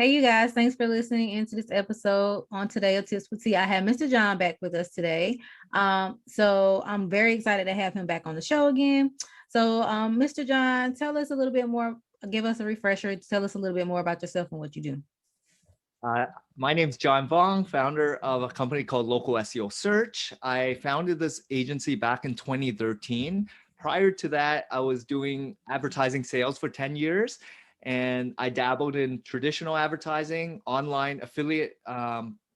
Hey, you guys, thanks for listening into this episode on Today of Tips with T. I have Mr. John back with us today. So I'm very excited to have him back on the show again. So, Mr. John, tell us a little bit more, give us a refresher, tell us a little bit more about yourself and what you do. Uh, my name's John Vuong, founder of a company called Local SEO Search. I founded this agency back in 2013. Prior to that, I was doing advertising sales for 10 years, and I dabbled in traditional advertising, online affiliate,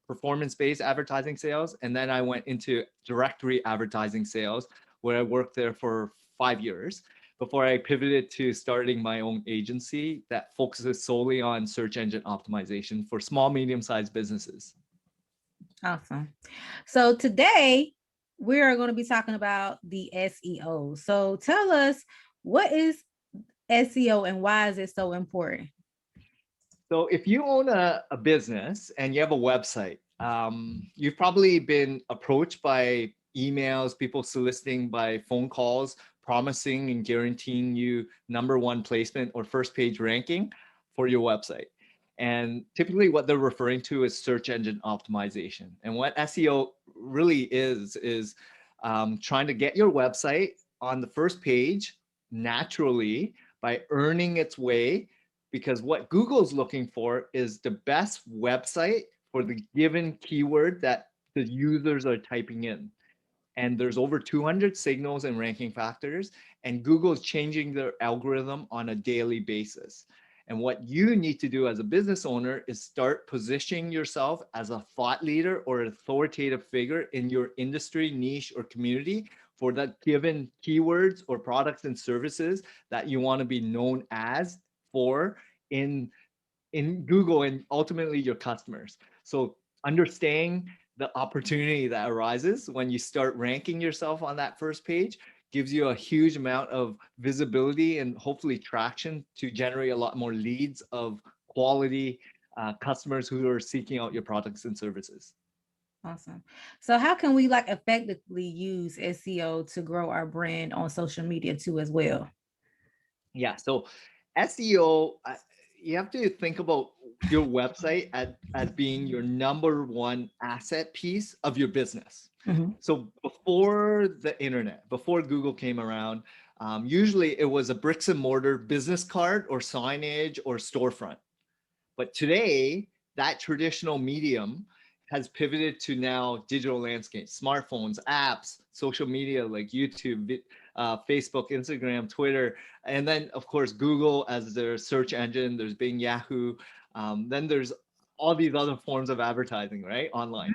performance-based advertising sales, and then I went into directory advertising sales, where I worked there for 5 years before I pivoted to starting my own agency that focuses solely on search engine optimization for small, medium-sized businesses. Awesome. So today we are going to be talking about the SEO. So tell us, what is SEO and why is it so important? So if you own a business and you have a website, you've probably been approached by emails, people soliciting by phone calls, promising and guaranteeing you number one placement or first page ranking for your website. And typically what they're referring to is search engine optimization. And what SEO really is trying to get your website on the first page naturally by earning its way, because what Google's looking for is the best website for the given keyword that the users are typing in. And there's over 200 signals and ranking factors, and Google's changing their algorithm on a daily basis. And what you need to do as a business owner is start positioning yourself as a thought leader or authoritative figure in your industry, niche, or community for that given keywords or products and services that you want to be known as for in Google and ultimately your customers. So understanding the opportunity that arises when you start ranking yourself on that first page gives you a huge amount of visibility and hopefully traction to generate a lot more leads of quality customers who are seeking out your products and services. Awesome. So how can we like effectively use SEO to grow our brand on social media too as well? Yeah, so SEO, you have to think about your website as being your number one asset piece of your business. Mhm. So before the internet, before Google came around, usually it was a bricks and mortar business card or signage or storefront. But today, that traditional medium has pivoted to now digital landscape, smartphones, apps, social media like YouTube, Facebook, Instagram, Twitter, and then of course Google as their search engine. There's Bing, Yahoo. Then there's all these other forms of advertising, right, online.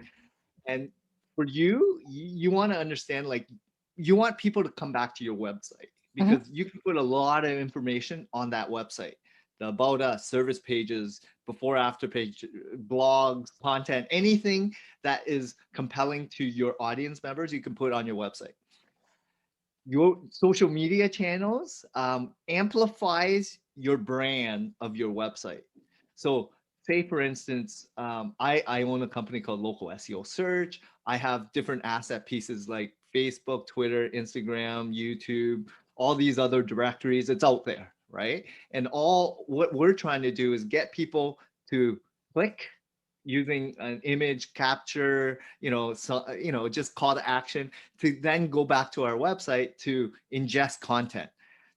And for you want to understand, like, you want people to come back to your website Mhm. because you can put a lot of information on that website. The about us, service pages, before after page, blogs, content, anything that is compelling to your audience members, you can put on your website. Your social media channels amplifies your brand of your website. So say for instance, I own a company called Local SEO Search. I have different asset pieces like Facebook, Twitter, Instagram, YouTube, all these other directories. It's out there, right? And all what we're trying to do is get people to click using an image capture, so, just call to action to then go back to our website to ingest content.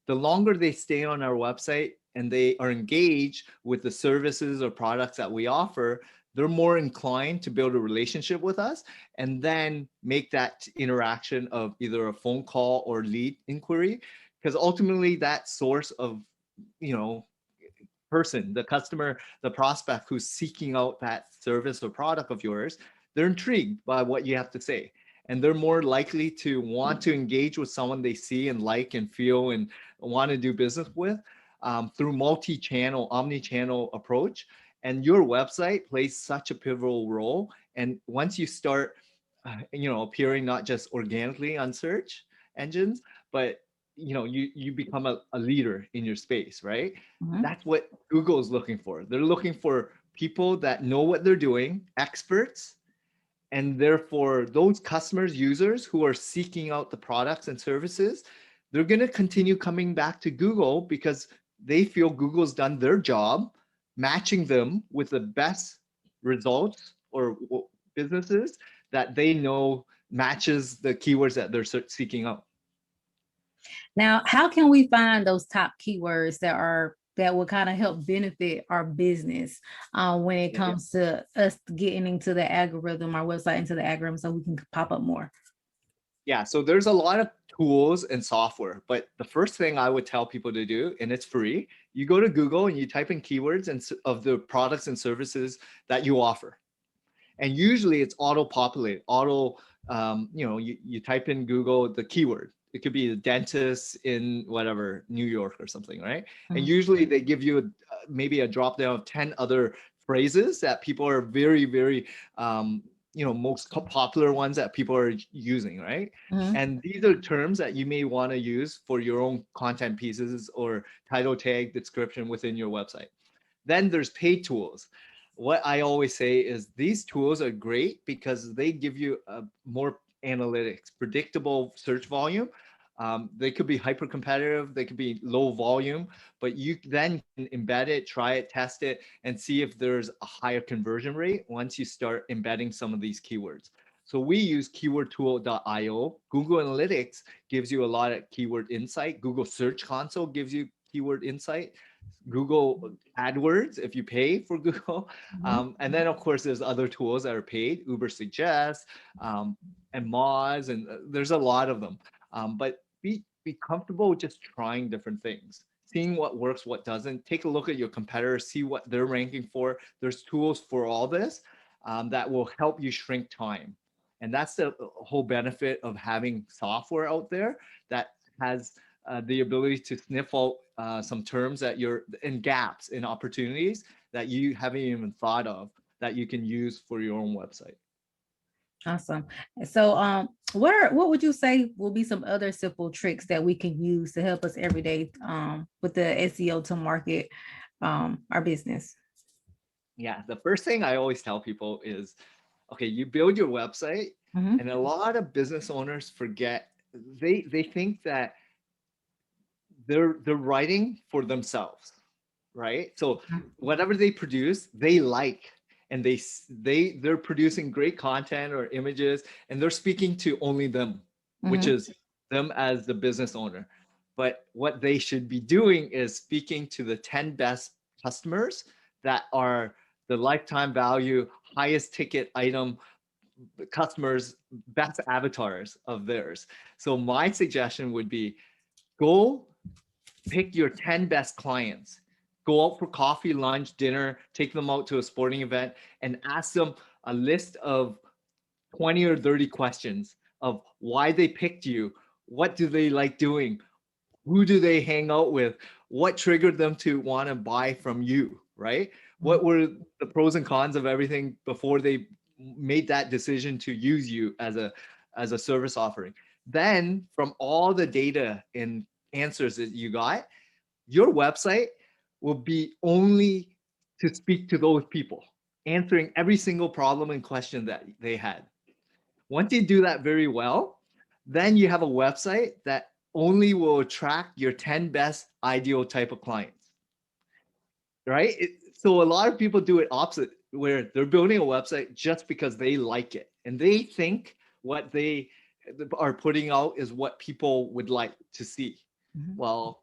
The longer they stay on our website and they are engaged with the services or products that we offer, they're more inclined to build a relationship with us and then make that interaction of either a phone call or lead inquiry, because ultimately that source of, person, the customer, the prospect who's seeking out that service or product of yours, they're intrigued by what you have to say. And they're more likely to want to engage with someone they see and like and feel and want to do business with through multi-channel, omni-channel approach. And your website plays such a pivotal role. And once you start, appearing not just organically on search engines, but you become a leader in your space, right? Mhm. That's what Google is looking for. They're looking for people that know what they're doing, experts, and therefore those customers, users who are seeking out the products and services, they're going to continue coming back to Google because they feel Google's done their job matching them with the best results or businesses that they know matches the keywords that they're seeking out. Now, how can we find those top keywords that will kind of help benefit our business when it Yeah. comes to us getting into the algorithm, our website into the algorithm, so we can pop up more? Yeah, so there's a lot of tools and software, but the first thing I would tell people to do, and it's free, you go to Google and you type in keywords and of the products and services that you offer. And usually it's auto-populate, you type in Google the keyword. It could be the dentist in whatever, New York or something, right? And usually they give you maybe a drop down of 10 other phrases that people are very, very, most popular ones that people are using, right? Mm-hmm. And these are terms that you may want to use for your own content pieces or title tag description within your website. Then there's paid tools. What I always say is these tools are great because they give you a more analytics, predictable search volume. They could be hyper competitive, they could be low volume, but you then can embed it, try it, test it, and see if there's a higher conversion rate once you start embedding some of these keywords. So we use keywordtool.io. Google Analytics gives you a lot of keyword insight. Google Search Console gives you keyword insight. Google AdWords if you pay for Google. And then, of course, there's other tools that are paid, Uber Suggest and Moz, and there's a lot of them. But be comfortable with just trying different things, seeing what works, what doesn't. Take a look at your competitors, see what they're ranking for. There's tools for all this that will help you shrink time. And that's the whole benefit of having software out there that has the ability to sniff out some terms that you're in gaps in opportunities that you haven't even thought of that you can use for your own website. Awesome. So, what would you say will be some other simple tricks that we can use to help us every day with the SEO to market our business? Yeah, the first thing I always tell people is, okay, you build your website, Mm-hmm. and a lot of business owners forget they think that they're writing for themselves, right? So whatever they produce, they like, and they're producing great content or images, and they're speaking to only them, which Mm-hmm. is them as the business owner. But what they should be doing is speaking to the 10 best customers that are the lifetime value, highest ticket item customers, best avatars of theirs. So my suggestion would be go pick your 10 best clients, go out for coffee, lunch, dinner, take them out to a sporting event, and ask them a list of 20 or 30 questions of why they picked you, what do they like doing, who do they hang out with, what triggered them to want to buy from you, right? What were the pros and cons of everything before they made that decision to use you as a service offering? Then from all the data and answers that you got, your website will be only to speak to those people, answering every single problem and question that they had. Once you do that very well, then you have a website that only will attract your 10 best ideal type of clients, right? So a lot of people do it opposite, where they're building a website just because they like it and they think what they are putting out is what people would like to see. Mm-hmm. Well,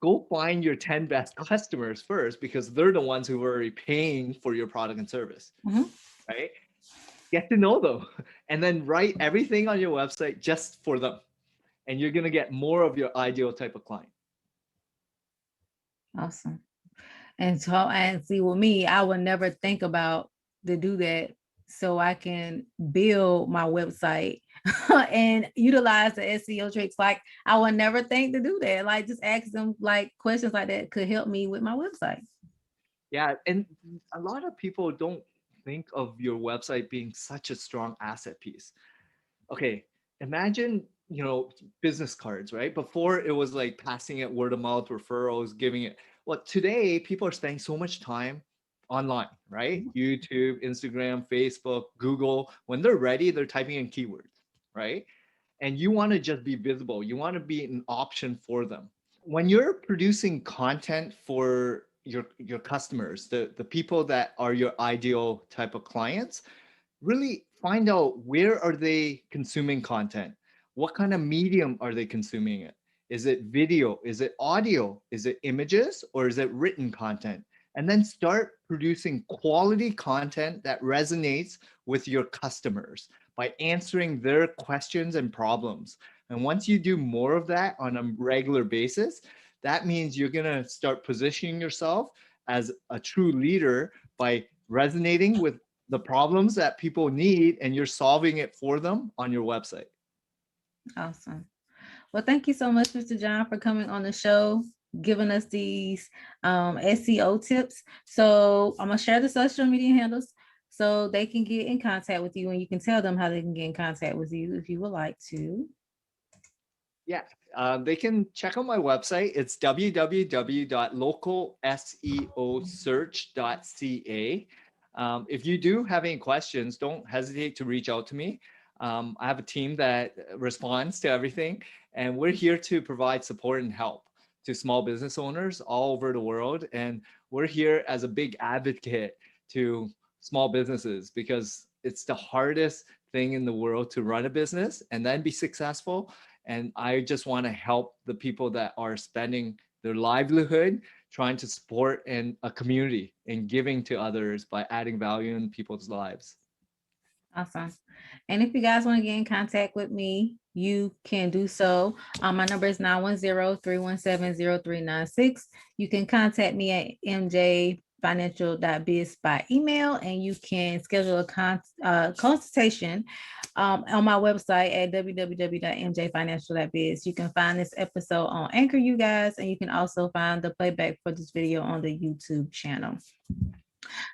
go find your 10 best customers first because they're the ones who are already paying for your product and service, Mm-hmm. right? Get to know them and then write everything on your website just for them. And you're going to get more of your ideal type of client. Awesome. And so, and see, with me, I would never think about to do that so I can build my website and utilize the SEO tricks. Like I would never think to do that. Like just ask them like questions like that could help me with my website. Yeah. And a lot of people don't think of your website being such a strong asset piece. Okay. Imagine, business cards, right? Before it was like passing it word of mouth, referrals, giving it. Well, today people are spending so much time online, right? YouTube, Instagram, Facebook, Google. When they're ready, they're typing in keywords, right? And you want to just be visible. You want to be an option for them. When you're producing content for your customers, the people that are your ideal type of clients, really find out where are they consuming content, what kind of medium are they consuming it. Is it video, is it audio, is it images, or is it written content? And then start producing quality content that resonates with your customers by answering their questions and problems. And once you do more of that on a regular basis, that means you're going to start positioning yourself as a true leader by resonating with the problems that people need, and you're solving it for them on your website. Awesome. Well, thank you so much, Mr. John, for coming on the show, giving us these SEO tips. So I'm gonna share the social media handles so they can get in contact with you, and you can tell them how they can get in contact with you if you would like to. Yeah, they can check out my website. It's www.localseosearch.ca. If you do have any questions, don't hesitate to reach out to me. I have a team that responds to everything, and we're here to provide support and help to small business owners all over the world. And we're here as a big advocate to small businesses because it's the hardest thing in the world to run a business and then be successful. And I just want to help the people that are spending their livelihood trying to support in a community and giving to others by adding value in people's lives. Awesome. And if you guys want to get in contact with me, you can do so. My number is 910-317-0396. You can contact me at mjfinancial.biz by email, and you can schedule a consultation on my website at www.mjfinancial.biz. You can find this episode on Anchor, you guys, and you can also find the playback for this video on the YouTube channel.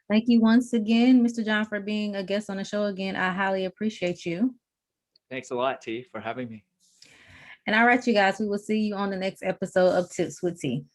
Thank you once again, Mr. John, for being a guest on the show again. I highly appreciate you. Thanks a lot, T, for having me. And all right, you guys, we will see you on the next episode of Tips with T.